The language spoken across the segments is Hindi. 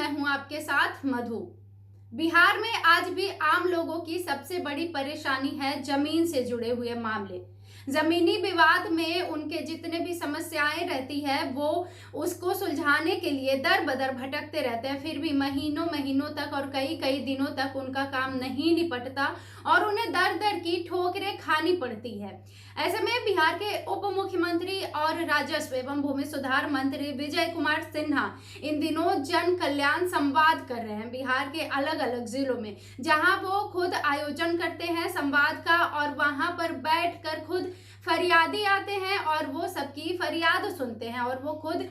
मैं हूं आपके साथ मधु। बिहार में आज भी आम लोगों की सबसे बड़ी परेशानी है जमीन से जुड़े हुए मामले। जमीनी विवाद में उनके जितने भी समस्याएं रहती है वो उसको सुलझाने के लिए दर बदर भटकते रहते हैं, फिर भी महीनों महीनों तक और कई कई दिनों तक उनका काम नहीं निपटता और उन्हें दर दर की ठोकरें खानी पड़ती है। ऐसे में बिहार के उप मुख्यमंत्री और राजस्व एवं भूमि सुधार मंत्री विजय कुमार सिन्हा इन दिनों जन कल्याण संवाद कर रहे हैं बिहार के अलग अलग जिलों में, जहां वो खुद आयोजन करते हैं संवाद का और वहां पर बैठकर खुद फरियादी आते हैं और वो सबकी फरियाद सुनते हैं और वो खुद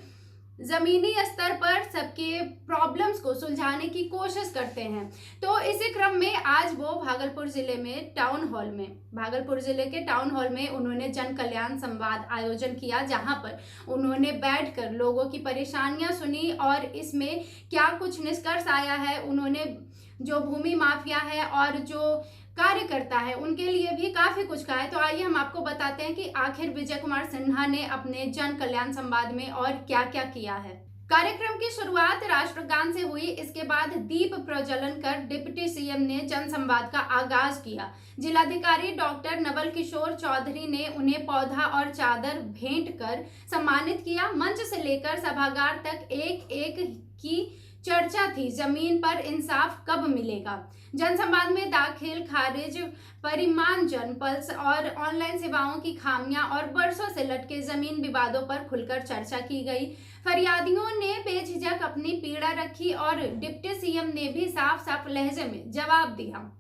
जमीनी स्तर पर सबके प्रॉब्लम्स को सुलझाने की कोशिश करते हैं। तो इसी क्रम में आज वो भागलपुर जिले के टाउन हॉल में उन्होंने जन कल्याण संवाद आयोजन किया, जहां पर उन्होंने बैठकर लोगों की परेशानियां सुनी और इसमें क्या कुछ निष्कर्ष आया है। उन्होंने जो भूमि माफिया है और जो कार्यकर्ता है उनके लिए भी काफी कुछ कहा है। तो आइए हम आपको बताते हैं कि आखिर विजय कुमार सिन्हा ने अपने जन कल्याण संवाद में और क्या क्या किया है। कार्यक्रम की शुरुआत राष्ट्रगान से हुई। इसके बाद दीप प्रज्वलन कर डिप्टी सीएम ने जन संवाद का आगाज किया। जिलाधिकारी डॉक्टर नवल किशोर चौधरी ने उन्हें पौधा और चादर भेंट कर सम्मानित किया। मंच से लेकर सभागार तक एक एक की चर्चा थी, जमीन पर इंसाफ कब मिलेगा। जनसंवाद में दाखिल खारिज, परिमार्जन, पल्स और ऑनलाइन सेवाओं की खामियां और बरसों से लटके जमीन विवादों पर खुलकर चर्चा की गई। फरियादियों ने बेझिझक अपनी पीड़ा रखी और डिप्टी सीएम ने भी साफ साफ लहजे में जवाब दिया।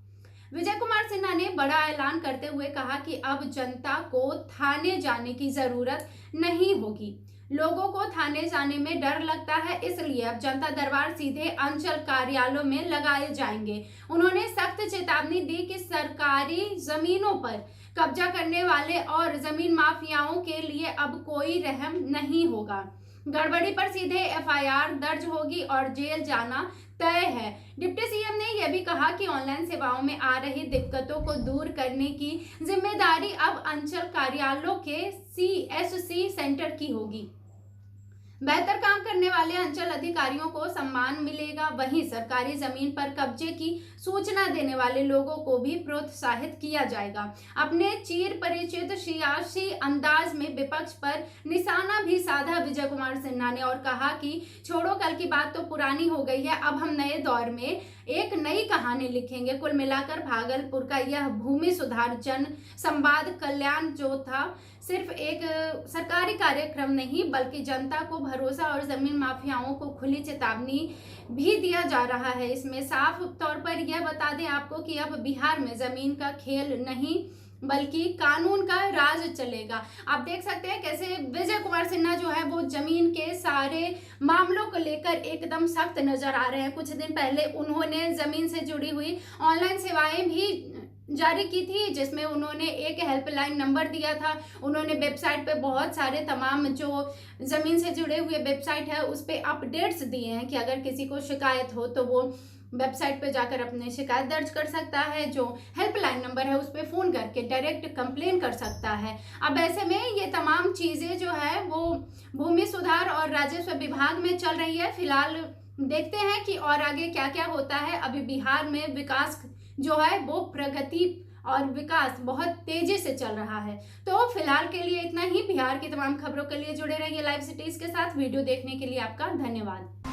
विजय कुमार सिन्हा ने बड़ा ऐलान करते हुए कहा कि अब जनता को थाने जाने की जरूरत नहीं होगी। लोगों को थाने जाने में डर लगता है, इसलिए अब जनता दरबार सीधे अंचल कार्यालयों में लगाए जाएंगे। उन्होंने सख्त चेतावनी दी कि सरकारी जमीनों पर कब्जा करने वाले और जमीन माफियाओं के लिए अब कोई रहम नहीं होगा। गड़बड़ी पर सीधे एफआईआर दर्ज होगी और जेल जाना तय है। डिप्टी सीएम ने यह भी कहा कि ऑनलाइन सेवाओं में आ रही दिक्कतों को दूर करने की जिम्मेदारी अब अंचल कार्यालयों के सीएससी सेंटर की होगी। बेहतर काम करने वाले अंचल अधिकारियों को सम्मान मिलेगा। वहीं सरकारी जमीन पर कब्जे की सूचना देने वाले लोगों को भी प्रोत्साहित किया जाएगा। अपने चिर परिचित सियासी अंदाज में विपक्ष पर निशाना भी साधा विजय कुमार सिन्हा ने और कहा कि छोड़ो, कल की बात तो पुरानी हो गई है, अब हम नए दौर में एक नई कहानी लिखेंगे। कुल मिलाकर भागलपुर का यह भूमि सुधार जन संवाद कल्याण जो था सिर्फ एक सरकारी कार्यक्रम नहीं बल्कि जनता को भरोसा और जमीन माफियाओं को खुली चेतावनी भी दिया जा रहा है। इसमें साफ तौर पर यह बता दें आपको कि अब बिहार में जमीन का खेल नहीं बल्कि कानून का राज चलेगा। आप देख सकते हैं कैसे विजय कुमार सिन्हा जो है वो जमीन के सारे मामलों को लेकर एकदम सख्त नजर आ रहे हैं। कुछ दिन पहले उन्होंने जमीन से जुड़ी हुई ऑनलाइन सेवाएं भी जारी की थी, जिसमें उन्होंने एक हेल्पलाइन नंबर दिया था। उन्होंने वेबसाइट पे बहुत सारे तमाम जो जमीन से जुड़े हुए वेबसाइट है उस पे अपडेट्स दिए हैं कि अगर किसी को शिकायत हो तो वो वेबसाइट पे जाकर अपनी शिकायत दर्ज कर सकता है। जो हेल्पलाइन नंबर है उस पर फोन करके डायरेक्ट कंप्लेन कर सकता है। अब ऐसे में ये तमाम चीजें जो है वो भूमि सुधार और राजस्व विभाग में चल रही है। फिलहाल देखते हैं कि और आगे क्या क्या होता है। अभी बिहार में विकास जो है वो प्रगति और विकास बहुत तेजी से चल रहा है। तो फिलहाल के लिए इतना ही। बिहार की तमाम खबरों के लिए जुड़े रहिए लाइव सिटीज के साथ। वीडियो देखने के लिए आपका धन्यवाद।